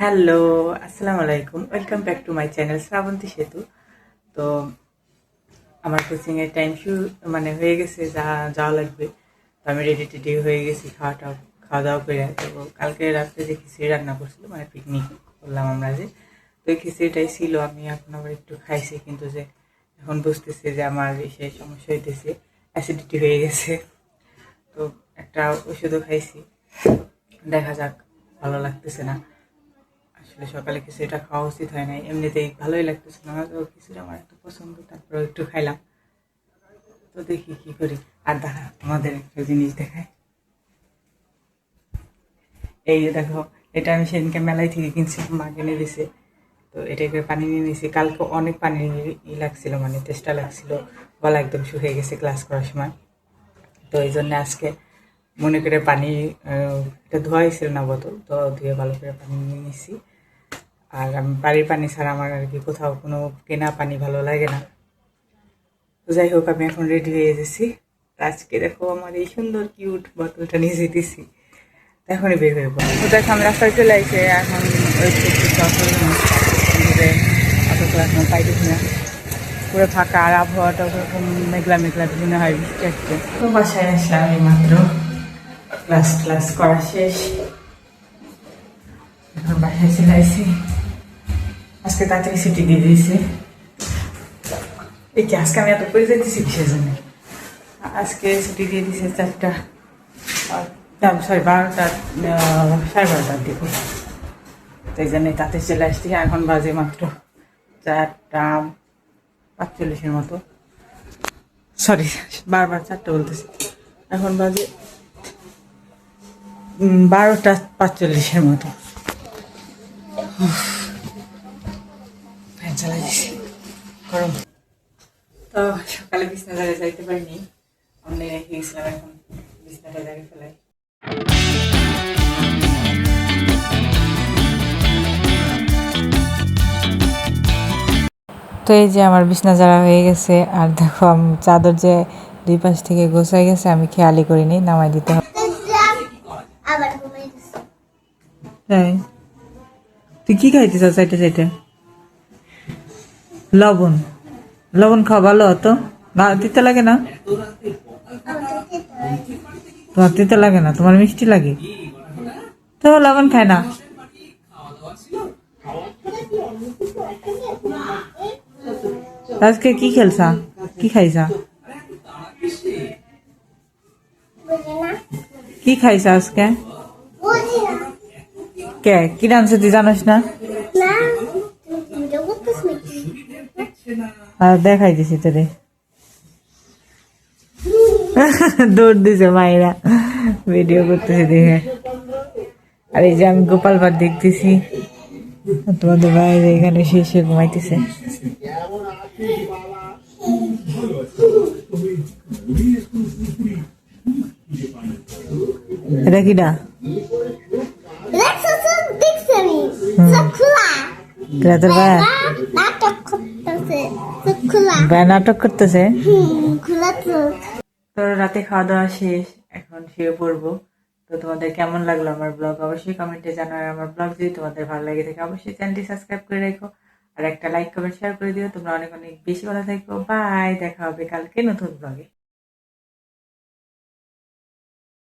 Hello, আসসালামু আলাইকুম। Welcome back to my channel Shrabanti Setu. তো আমার কোচিংয়ের টাইম মানে হয়ে গেছে, যাওয়া লাগবে। তো আমি রেডি টেডি হয়ে গেছি, খাওয়া দাওয়া করে। তো কালকে রাত্রে যে খিচুড়ি রান্না করছিল, মানে পিকনিক করলাম আমরা যে, তো ওই খিচুড়িটাই ছিল। আমি এখন আবার একটু খাইছি, কিন্তু যে এখন বুঝতেছি যে আমার সেই সমস্যা হইতেছে, অ্যাসিডিটি হয়ে গেছে। তো একটা ওষুধও খাইছি, দেখা যাক, ভালো লাগতেছে না। আসলে সকালে খিচুড়িটা খাওয়া উচিত হয় নাই, এমনিতেই ভালোই লাগতেছিল না, তো খিচুড়ি আমার একটু পছন্দ, তারপরে একটু খাইলাম। তো দেখি কি করি। আর দেখা আমাদের একটা জিনিস দেখায়, এই যে দেখো, এটা আমি সেদিনকে মেলায় থেকে কিনছি, মা কিনে দিছে। তো এটাকে পানি নিয়ে নিয়েছি, কালকে অনেক পানি লাগছিল, মানে তেষ্টা লাগছিল, গলা একদম শুকিয়ে গেছে ক্লাস করার সময়। তো এই জন্য আজকে মনে করে পানি, এটা ধোয়াই ছিল না বোতল, তো ধুয়ে ভালো করে পানি নিয়ে নিছি। আর আমি বাড়ির পানি ছাড়া আমার আর কি কোথাও কোনো কেনা পানি ভালো লাগে না। তো যাই হোক, আমি এখন রেডি হয়ে গেছি। আজকে দেখো আমার এই সুন্দর কিউট বোতলটা নিয়ে যেতেছি, তো এখনই বের হয়ে পড়ো। তো দেখো আমি রাস্তায় চলে আসে, এখন ওই অত এখন পাইতেছি না, পুরো ফাঁকা, আর আবহাওয়াটা ওরকম মেঘলা মেঘলা বিভিন্ন হয়, বৃষ্টি আসছে। তো বাসায় আসলাম এই মাত্র, ক্লাস করা শেষ, এখন বাসায় চলে আসি। আজকে তাড়াতাড়ি ছুটি দিয়ে দিয়েছে। এই যে আজকে আমি এত করে যেতেছি কিসের জন্য, আজকে ছুটি দিয়ে দিছে 4টা, সরি 12টা, 12:30টার দিকে। তো এই জন্যই তাতে চলে আসছি। এখন বাজে মাত্র 4টা 45 মতো, সরি বারবার 4টা বলতেছি, এখন বাজে 12টা 45 মতো। ফ্যান চালাই দিছি, গরম। তো সকালে বিছনা জায়গায় যাইতে পারিনি, অন্য রেখে গেছিলাম, এখন বিছনাটা জায়গায় ফেলাই। তো এই যে আমার বিছনা ঝাড়া হয়ে গেছে, আর দেখো আমি চাদর যে 2 পাশ থেকে গোছাই গেছে, আমি খেয়ালই করিনি, নামাই দিতে হবে। তাই তুই কি খাইতে চাস? চাইতে চাইতে লবণ, লবণ খাওয়া ভালো হতো না, দিতে লাগে না? তোমার দিতে লাগে না, তোমার মিষ্টি লাগে, তো লবণ খায় না। আজকে কি খেলছা, কি খাইছা, কি খাইছা আজকে? কে কি রাঁধছে তুই জানোস না? আর দেখাই দিছি তোরে, দৌড় দিছে মায়েরা, ভিডিও করতেছে দেখে। আর এই যে আমি গোপাল ভাট দেখতেছি, তোমাদের বাইরে এখানে শেষে ঘুমাইতেছে। এটা কিটা? তোর ভাই নাটক করতেছে। তো রাতে খাওয়া দাওয়া শেষ, এখন শুয়ে পড়বো। তো তোমাদের কেমন লাগলো আমার ব্লগ অবশ্যই কমেন্টে জানাও। আমার ব্লগ যদি তোমাদের ভালো লাগে থাকে অবশ্যই চ্যানেলটি সাবস্ক্রাইব করে রাখো, আর একটা লাইক কমেন্ট শেয়ার করে দিও। তোমরা অনেক অনেক বেশি ভালো থাকো। বাই, দেখা হবে কালকে নতুন ব্লগে।